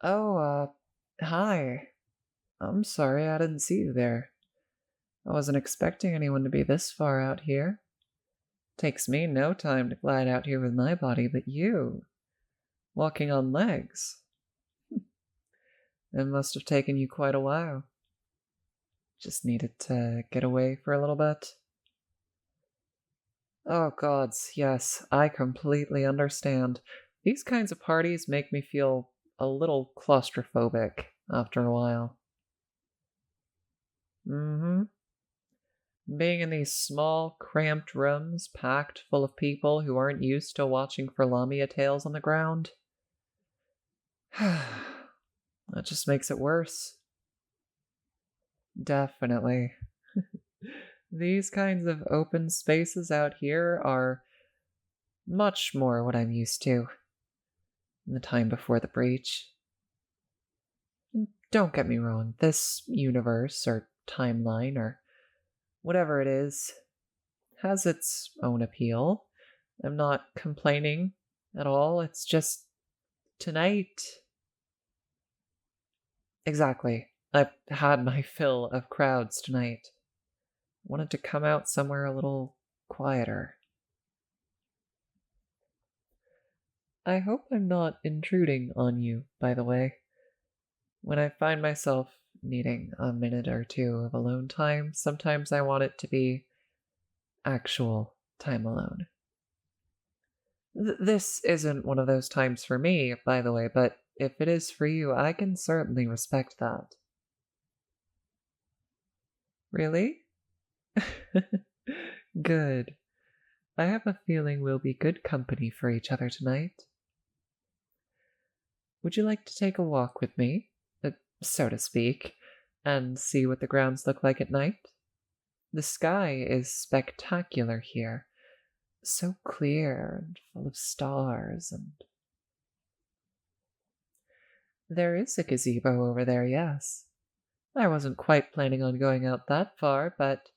Oh, hi. I'm sorry I didn't see you there. I wasn't expecting anyone to be this far out here. Takes me no time to glide out here with my body, but you, walking on legs. It must have taken you quite a while. Just needed to get away for a little bit. Oh, gods, yes, I completely understand. These kinds of parties make me feel a little claustrophobic after a while. Mm hmm. Being in these small, cramped rooms packed full of people who aren't used to watching for Lamia tails on the ground. That just makes it worse. Definitely. These kinds of open spaces out here are much more what I'm used to in the time before the breach. And don't get me wrong, this universe or timeline or whatever it is has its own appeal. I'm not complaining at all. It's just tonight. Exactly. I've had my fill of crowds tonight. Wanted to come out somewhere a little quieter. I hope I'm not intruding on you, by the way. When I find myself needing a minute or two of alone time, sometimes I want it to be actual time alone. This isn't one of those times for me, by the way, but if it is for you, I can certainly respect that. Really? Good. I have a feeling we'll be good company for each other tonight. Would you like to take a walk with me, so to speak, and see what the grounds look like at night? The sky is spectacular here, so clear and full of stars, and there is a gazebo over there, yes. I wasn't quite planning on going out that far, but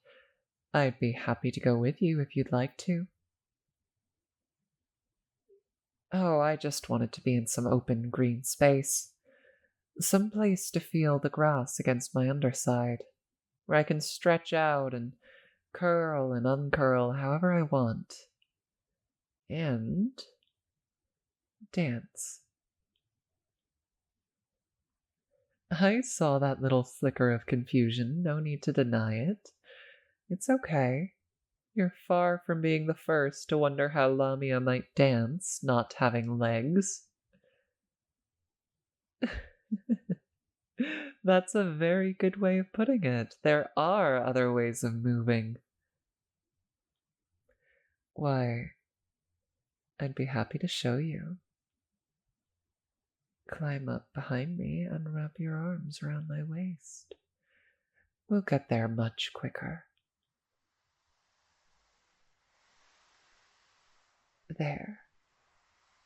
I'd be happy to go with you if you'd like to. Oh, I just wanted to be in some open green space. Some place to feel the grass against my underside, where I can stretch out and curl and uncurl however I want. And dance. I saw that little flicker of confusion, no need to deny it. It's okay. You're far from being the first to wonder how Lamia might dance, not having legs. That's a very good way of putting it. There are other ways of moving. Why, I'd be happy to show you. Climb up behind me and wrap your arms around my waist. We'll get there much quicker. There.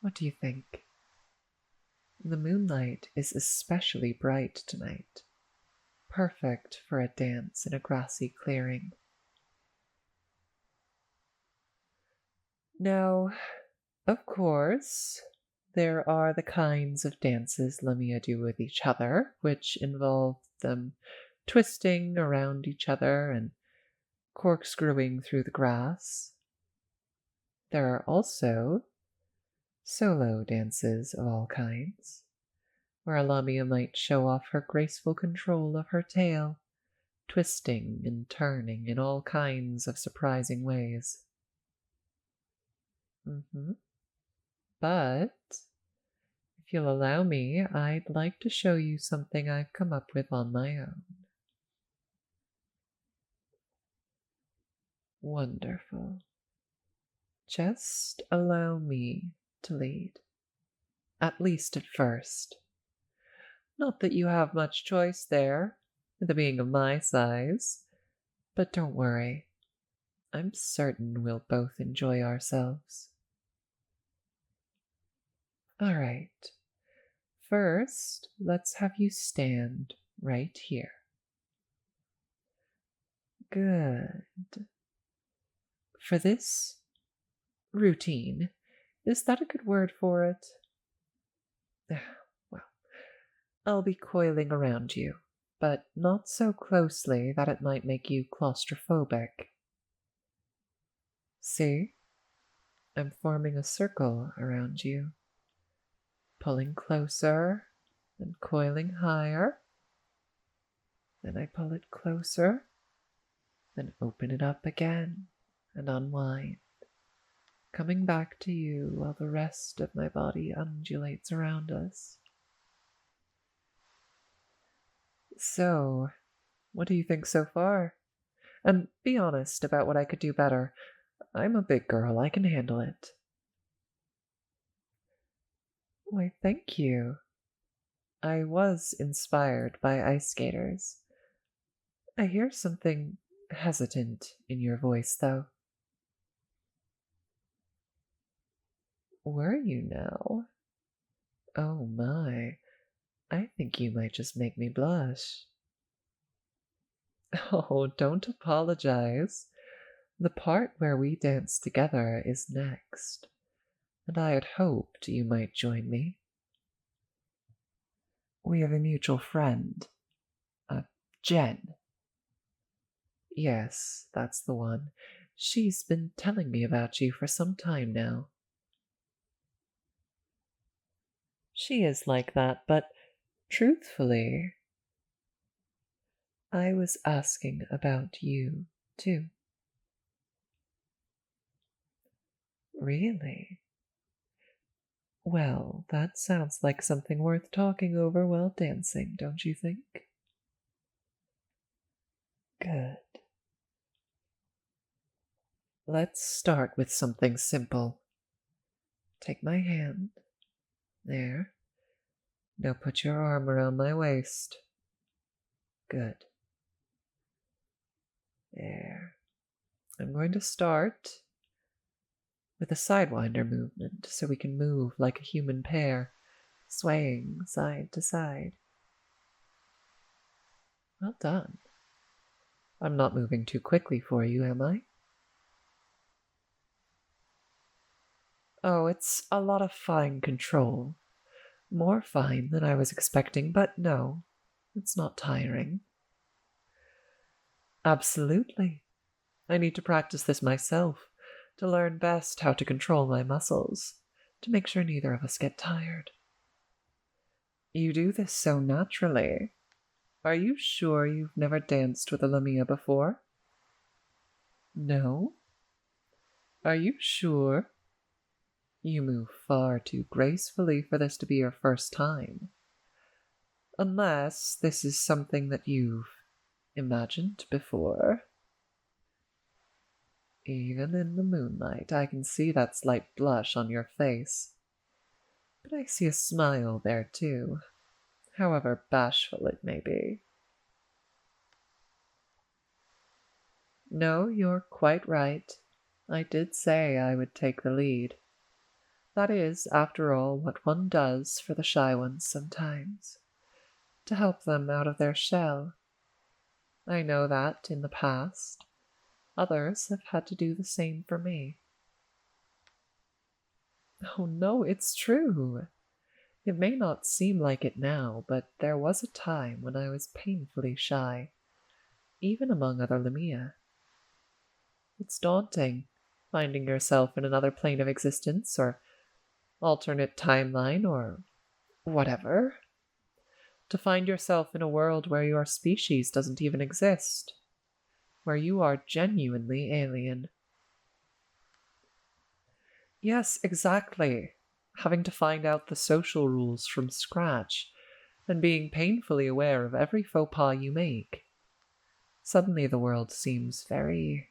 What do you think? The moonlight is especially bright tonight. Perfect for a dance in a grassy clearing. Now, of course, there are the kinds of dances Lamia do with each other, which involve them twisting around each other and corkscrewing through the grass. There are also solo dances of all kinds, where Lamia might show off her graceful control of her tail, twisting and turning in all kinds of surprising ways. hmm But if you'll allow me, I'd like to show you something I've come up with on my own. Wonderful. Just allow me to lead, at least at first. Not that you have much choice there, with a being of my size, but don't worry. I'm certain we'll both enjoy ourselves. All right. First, let's have you stand right here. Good. For this routine, is that a good word for it? Well, I'll be coiling around you, but not so closely that it might make you claustrophobic. See? I'm forming a circle around you, pulling closer and coiling higher. Then I pull it closer, then open it up again and unwind, coming back to you while the rest of my body undulates around us. So, what do you think so far? And be honest about what I could do better. I'm a big girl, I can handle it. Why, thank you. I was inspired by ice skaters. I hear something hesitant in your voice, though. Were you now? Oh my, I think you might just make me blush. Oh, don't apologize. The part where we dance together is next, and I had hoped you might join me. We have a mutual friend, Jen. Yes, that's the one. She's been telling me about you for some time now. She is like that, but truthfully, I was asking about you, too. Really? Well, that sounds like something worth talking over while dancing, don't you think? Good. Let's start with something simple. Take my hand. There. Now put your arm around my waist. Good. There. I'm going to start with a sidewinder movement so we can move like a human pair, swaying side to side. Well done. I'm not moving too quickly for you, am I? Oh, it's a lot of fine control. More fine than I was expecting, but no, it's not tiring. Absolutely. I need to practice this myself to learn best how to control my muscles, to make sure neither of us get tired. You do this so naturally. Are you sure you've never danced with a Lamia before? No? Are you sure? You move far too gracefully for this to be your first time. Unless this is something that you've imagined before. Even in the moonlight, I can see that slight blush on your face. But I see a smile there, too, however bashful it may be. No, you're quite right. I did say I would take the lead. That is, after all, what one does for the shy ones sometimes, to help them out of their shell. I know that, in the past, others have had to do the same for me. Oh no, it's true. It may not seem like it now, but there was a time when I was painfully shy, even among other Lamia. It's daunting, finding yourself in another plane of existence, or alternate timeline, or whatever. To find yourself in a world where your species doesn't even exist, where you are genuinely alien. Yes, exactly. Having to find out the social rules from scratch, and being painfully aware of every faux pas you make. Suddenly the world seems very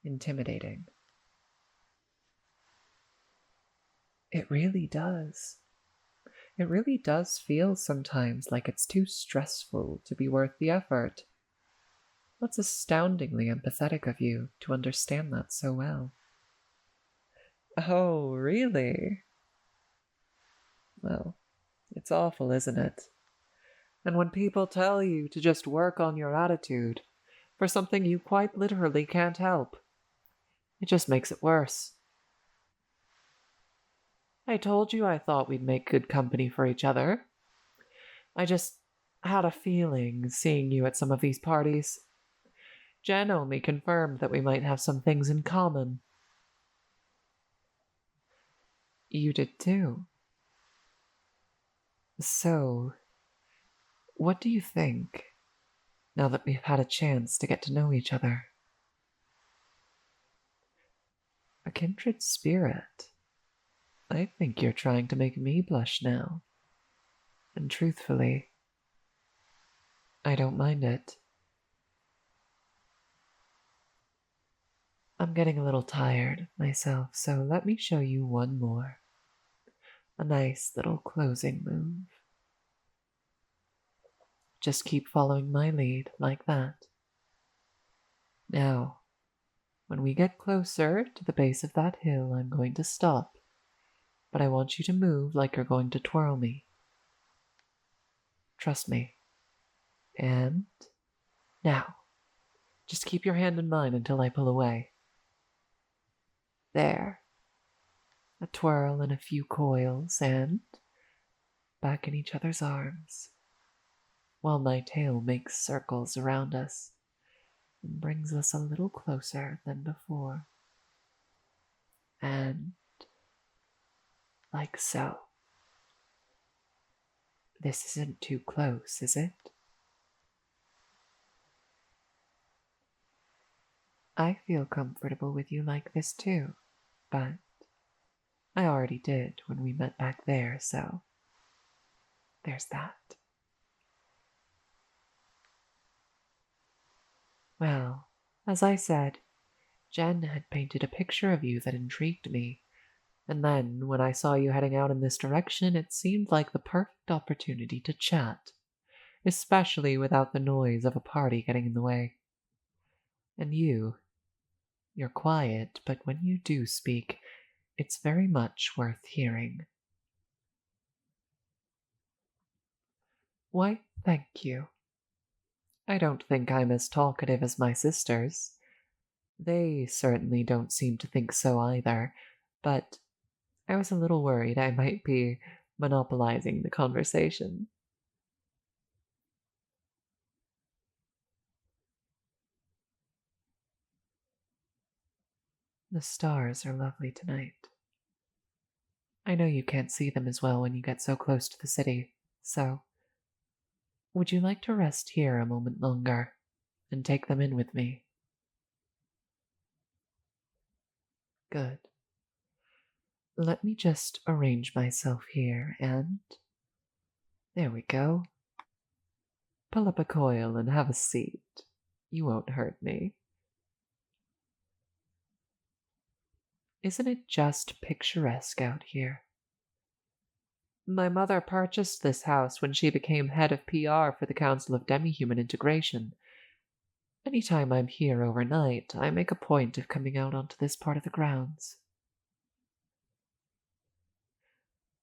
intimidating. It really does. It really does feel sometimes like it's too stressful to be worth the effort. That's astoundingly empathetic of you to understand that so well. Oh, really? Well, it's awful, isn't it? And when people tell you to just work on your attitude for something you quite literally can't help, it just makes it worse. I told you I thought we'd make good company for each other. I just had a feeling seeing you at some of these parties. Jen only confirmed that we might have some things in common. You did too. So, what do you think, now that we've had a chance to get to know each other? A kindred spirit? I think you're trying to make me blush now. And truthfully, I don't mind it. I'm getting a little tired myself, so let me show you one more. A nice little closing move. Just keep following my lead like that. Now, when we get closer to the base of that hill, I'm going to stop, but I want you to move like you're going to twirl me. Trust me. And now, just keep your hand in mine until I pull away. There. A twirl and a few coils, and back in each other's arms, while my tail makes circles around us and brings us a little closer than before. And like so. This isn't too close, is it? I feel comfortable with you like this too, but I already did when we met back there, so there's that. Well, as I said, Jen had painted a picture of you that intrigued me, and then when I saw you heading out in this direction, it seemed like the perfect opportunity to chat, especially without the noise of a party getting in the way. And you're quiet, but when you do speak, it's very much worth hearing. Why, thank you. I don't think I'm as talkative as my sisters. They certainly don't seem to think so either, but I was a little worried I might be monopolizing the conversation. The stars are lovely tonight. I know you can't see them as well when you get so close to the city, so would you like to rest here a moment longer and take them in with me? Good. Let me just arrange myself here and there we go. Pull up a coil and have a seat. You won't hurt me. Isn't it just picturesque out here? My mother purchased this house when she became head of PR for the Council of Demi-Human Integration. Anytime I'm here overnight, I make a point of coming out onto this part of the grounds.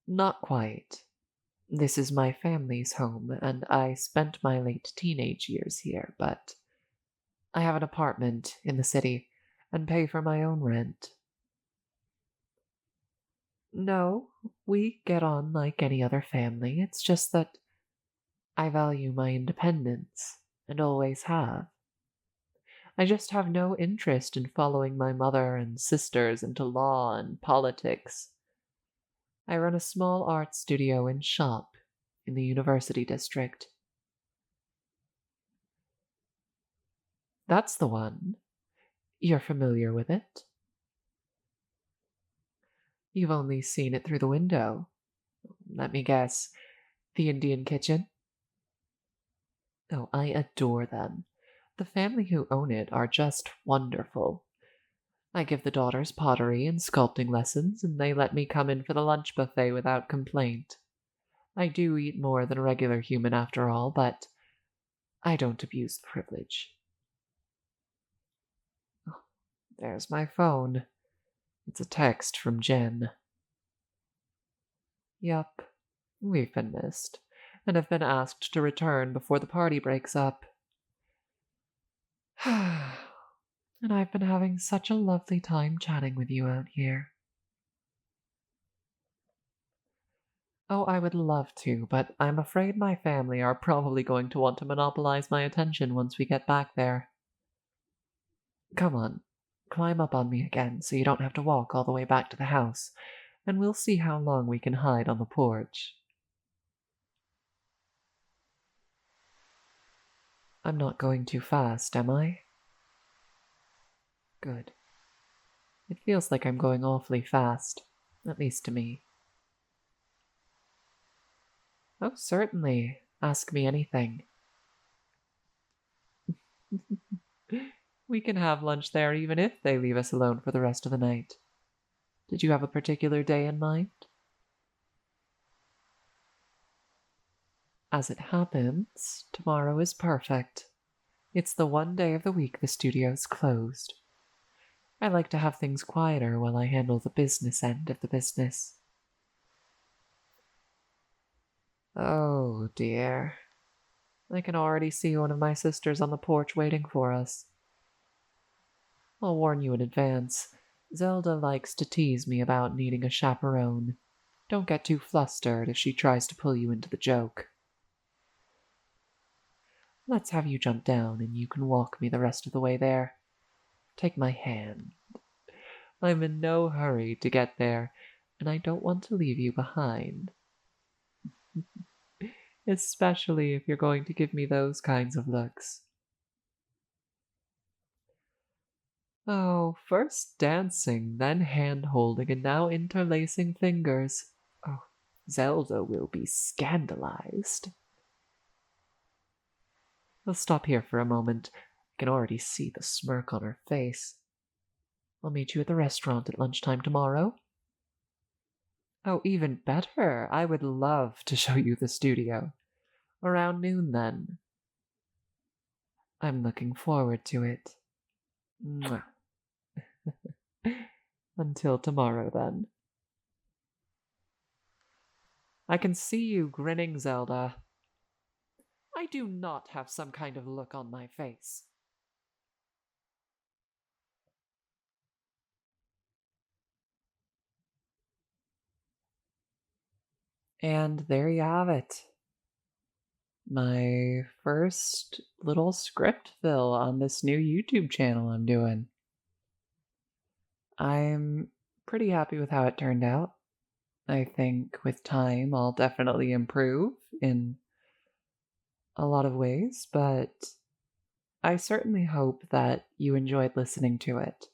Not quite. This is my family's home, and I spent my late teenage years here, but I have an apartment in the city and pay for my own rent. No, we get on like any other family. It's just that I value my independence and always have. I just have no interest in following my mother and sisters into law and politics. I run a small art studio and shop in the university district. That's the one. You're familiar with it? You've only seen it through the window. Let me guess. The Indian kitchen? Oh, I adore them. The family who own it are just wonderful. I give the daughters pottery and sculpting lessons, and they let me come in for the lunch buffet without complaint. I do eat more than a regular human after all, but I don't abuse the privilege. Oh, there's my phone. It's a text from Jen. Yup, we've been missed, and have been asked to return before the party breaks up. And I've been having such a lovely time chatting with you out here. Oh, I would love to, but I'm afraid my family are probably going to want to monopolize my attention once we get back there. Come on, climb up on me again so you don't have to walk all the way back to the house, and we'll see how long we can hide on the porch. I'm not going too fast, am I? Good. It feels like I'm going awfully fast, at least to me. Oh, certainly. Ask me anything. We can have lunch there even if they leave us alone for the rest of the night. Did you have a particular day in mind? As it happens, tomorrow is perfect. It's the one day of the week the studio's closed. I like to have things quieter while I handle the business end of the business. Oh dear. I can already see one of my sisters on the porch waiting for us. I'll warn you in advance. Zelda likes to tease me about needing a chaperone. Don't get too flustered if she tries to pull you into the joke. Let's have you jump down and you can walk me the rest of the way there. Take my hand. I'm in no hurry to get there, and I don't want to leave you behind. Especially if you're going to give me those kinds of looks. Oh, first dancing, then hand holding, and now interlacing fingers. Oh, Zelda will be scandalized. Let's stop here for a moment. I can already see the smirk on her face. I'll meet you at the restaurant at lunchtime tomorrow. Oh, even better. I would love to show you the studio. Around noon, then. I'm looking forward to it. Mwah. Until tomorrow, then. I can see you grinning, Zelda. I do not have some kind of look on my face. And there you have it. My first little script fill on this new YouTube channel I'm doing. I'm pretty happy with how it turned out. I think with time I'll definitely improve in a lot of ways, but I certainly hope that you enjoyed listening to it.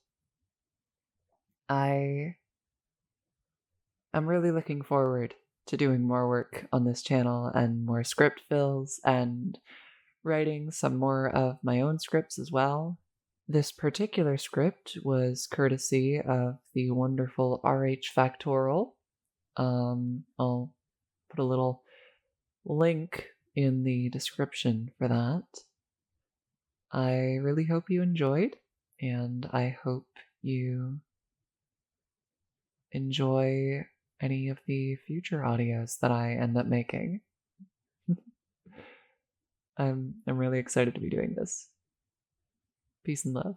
I am really looking forward to doing more work on this channel and more script fills and writing some more of my own scripts as well. This particular script was courtesy of the wonderful RH Factoral. I'll put a little link in the description for that. I really hope you enjoyed, and I hope you enjoy any of the future audios that I end up making. I'm really excited to be doing this. Peace and love.